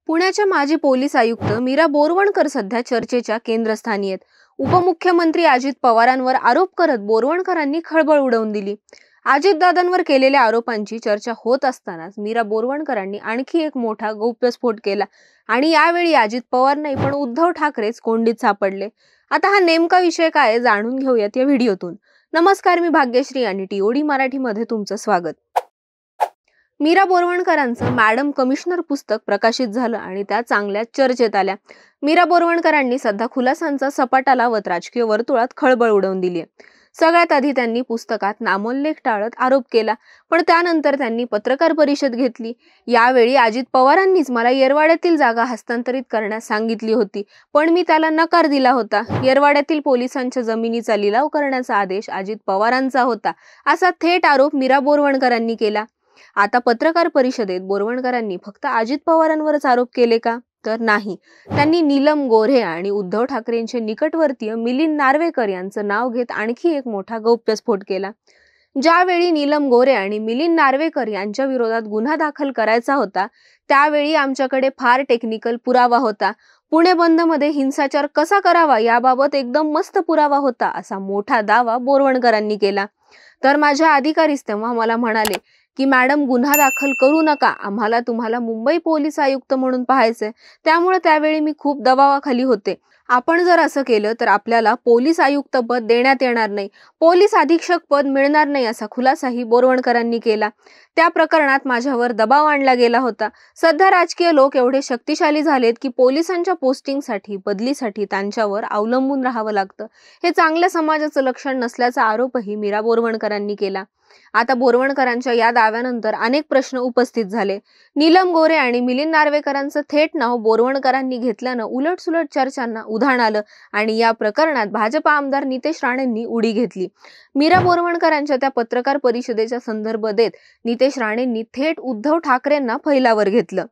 पुण्याच्या माजी पोलीस आयुक्त मीरा बोरवणकर सध्या चर्चेच्या केंद्रस्थानी आहेत। उपमुख्यमंत्री अजित पवारांवर आरोप करत बोरवणकरांनी खळबळ उडवून दिली। अजितदादांवर केलेल्या आरोपांची चर्चा होत असतानाच मीरा बोरवणकरांनी आणखी एक मोठा गौप्यस्फोट केला आणि यावेळी अजित पवार नाही पण उद्धव ठाकरेच कोंडीत सापडले। आता हा नेमका विषय काय आहे जाणून घेऊयात या व्हिडिओतून। नमस्कार, मी भाग्यश्री आणि टीओडी मराठीमध्ये तुमचं स्वागत। मीरा बोरवणकरांचं मॅडम कमिशनर पुस्तक प्रकाशित झालं आणि त्या चांगल्या चर्चेत आल्या। मीरा बोरवणकरांनी सध्या खुलासांचा सपाटा लावत राजकीय वर्तुळात खळबळ उडवून दिली आहे। सगळ्यात आधी त्यांनी पुस्तकात नामोल्लेख टाळत आरोप केला, पण त्यानंतर त्यांनी पत्रकार परिषद घेतली। यावेळी अजित पवारांनीच मला येरवाड्यातील जागा हस्तांतरित करण्यास सांगितली होती, पण मी त्याला नकार दिला होता। येरवाड्यातील पोलिसांच्या जमिनीचा लिलाव करण्याचा आदेश अजित पवारांचा होता, असा थेट आरोप मीरा बोरवणकरांनी केला। आता पत्रकार परिषदेत बोरवणकरांनी फक्त अजित पवारांवरच आरोप केले का? तर नाही, त्यांनी नीलम गोऱ्हे आणि उद्धव ठाकरेंचे निकटवर्तीय मिलिंद नार्वेकर यांचं नाव घेत आणखी एक मोठा गौप्यस्फोट केला। ज्यावेळी नीलम गोऱ्हे आणि मिलिंद नार्वेकर यांच्या विरोधात गुन्हा दाखल करायचा होता, त्यावेळी आमच्याकडे फार टेक्निकल पुरावा होता। पुणे बंदमध्ये हिंसाचार कसा करावा याबाबत एकदम मस्त पुरावा होता, असा मोठा दावा बोरवणकरांनी केला। तर माझ्या अधिकारीच तेव्हा मला म्हणाले की मॅडम, गुन्हा दाखल करू नका, आम्हाला तुम्हाला मुंबई पोलीस आयुक्त म्हणून पाहायचंय, त्यामुळे त्यावेळी मी खूप दबावाखाली होते। आपण जर असं केलं तर आपल्याला पोलीस आयुक्त पद देण्यात येणार नाही, पोलीस अधीक्षक पद मिळणार नाही, असा खुलासाही बोरवणकरांनी केला। त्या प्रकरणात माझ्यावर दबाव आणला गेला होता। सध्या राजकीय लोक एवढे शक्तिशाली झालेत की पोलिसांच्या पोस्टिंगसाठी, बदलीसाठी त्यांच्यावर अवलंबून राहावं लागतं। हे चांगल्या समाजाचं लक्षण नसल्याचा आरोपही मीरा बोरवणकरांनी केला। आता बोरवणकरांच्या या दाव्यानंतर अनेक प्रश्न उपस्थित झाले। नीलम गोऱ्हे आणि मिलिंद नार्वेकरांचं थेट नाव बोरवणकरांनी घेतल्यानं उलटसुलट चर्चांना उधाण आलं आणि या प्रकरणात भाजप आमदार नितेश राणेंनी उडी घेतली। मीरा बोरवणकरांच्या त्या पत्रकार परिषदेचा संदर्भ देत नितेश राणेंनी थेट उद्धव ठाकरेंना फैलावर घेतलं।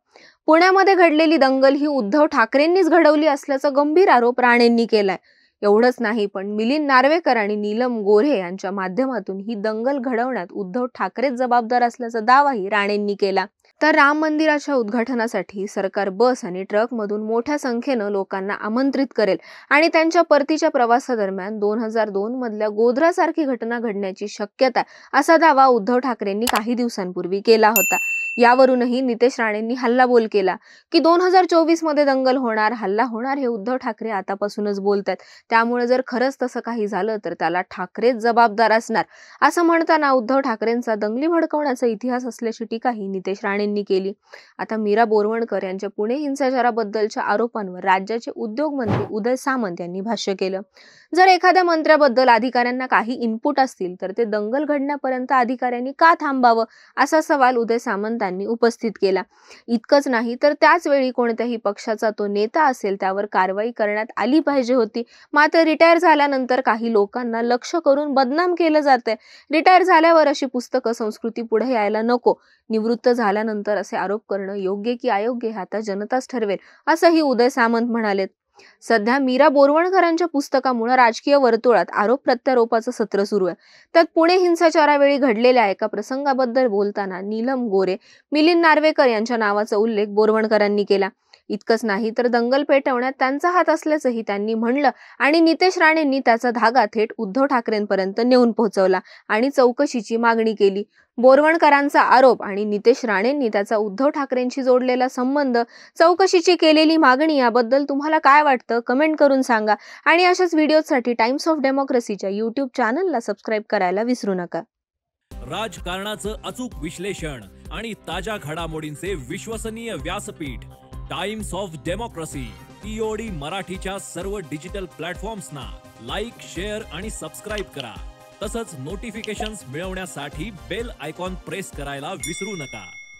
पुण्यामध्ये घडलेली दंगल ही उद्धव ठाकरेंनीच घडवली असल्याचा गंभीर आरोप राणेंनी केलाय। एवढंच नाही, पण मिलिंद नार्वेकर आणि नीलम गोऱ्हे यांच्या माध्यमातून ही दंगल घडवण्यात उद्धव ठाकरेच जबाबदार असल्याचा दावाही राणेंनी केला। तर राम मंदिराच्या उद्घाटनासाठी सरकार बस आणि ट्रकमधून मोठ्या संख्येनं लोकांना आमंत्रित करेल आणि त्यांच्या परतीच्या प्रवासादरम्यान 2002 मधल्या गोध्रासारखी घटना घडण्याची शक्यता, असा दावा उद्धव ठाकरेंनी काही दिवसांपूर्वी केला होता। यावरूनही नितेश राणेंनी हल्लाबोल केला की 2024 मध्ये दंगल होणार, हल्ला होणार, हे उद्धव ठाकरे आतापासूनच बोलतात, त्यामुळे जर खरंच तसं काही झालं तर त्याला ठाकरेच जबाबदार असणार, असं म्हणताना उद्धव ठाकरेंचा दंगली भडकवण्याचा इतिहास असल्याची टीकाही नितेश राणेंनी केली। आता मीरा बोरवणकर यांच्या पुणे हिंसाचाराबद्दलच्या आरोपांवर राज्याचे उद्योगमंत्री उदय सामंत यांनी भाष्य केलं। जर एखाद्या मंत्र्याबद्दल अधिकाऱ्यांना काही इनपुट असतील तर ते दंगल घडण्यापर्यंत अधिकाऱ्यांनी का थांबावं, असा सवाल उदय सामंतांनी उपस्थित केला। इतकंच नाही तर त्याच वेळी कोणत्याही पक्षाचा तो नेता असेल त्यावर कारवाई करण्यात आली पाहिजे होती, मात्र रिटायर झाल्यानंतर काही लोकांना लक्ष करून बदनाम केलं जातंय। रिटायर झाल्यावर अशी पुस्तकं संस्कृती पुढे यायला नको, निवृत्त झाल्यानंतर असे आरोप करणं योग्य की अयोग्य हे आता जनताच ठरवेल, असंही उदय सामंत म्हणाले। सध्या मीरा बोरवणकरांच्या पुस्तकामुळे राजकीय वर्तुळात आरोप प्रत्यारोपाचं सत्र सुरू आहे। त्यात पुणे हिंसाचारावेळी घडलेल्या एका प्रसंगाबद्दल बोलताना नीलम गोऱ्हे, मिलिंद नार्वेकर यांच्या नावाचा उल्लेख बोरवणकरांनी केला। इतकंच नाही तर दंगल पेटवण्यात त्यांचा हात असल्याचंही त्यांनी म्हणलं आणि नितेश राणेंनी त्याचा धागा थेट उद्धव ठाकरेंपर्यंत नेऊन पोहोचवला आणि चौकशीची मागणी केली। बोरवणकरांचा आरोप आणि नितेश राणेंनी त्याचा उद्धव ठाकरेंशी जोडलेला संबंध, चौकशीची केलेली मागणी याबद्दल तुम्हाला काय वाटतं कमेंट करून सांगा आणि अशाच व्हिडिओसाठी टाइम्स ऑफ डेमोक्रेसीच्या YouTube चॅनलला सबस्क्राइब करायला विसरू नका। राजकारणाचं अचूक विश्लेषण आणि ताज्या घडामोडींचे विश्वसनीय व्यासपीठ टाइम्स ऑफ डेमोक्रेसी टीओडी मराठीच्या सर्व डिजिटल प्लॅटफॉर्म्सना लाईक, शेअर आणि सबस्क्राइब करा। तसंच नोटिफिकेशन्स मिळवण्यासाठी बेल आयकॉन प्रेस करायला विसरू नका।